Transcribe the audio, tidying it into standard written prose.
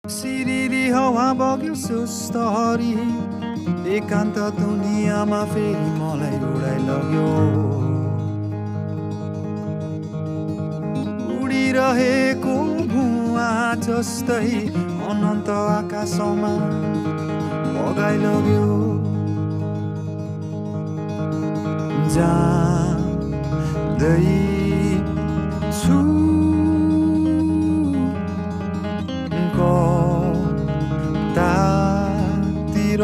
सिरिरी हावा बग्यो सुस्त हरी एकान्त दुनियाँमा फेरि मलाई उडाइ लग्यो उडिरहेको भुवा जस्तै अनन्त आकाशमा बगाइ लग्यो जाँदैछु कतातिर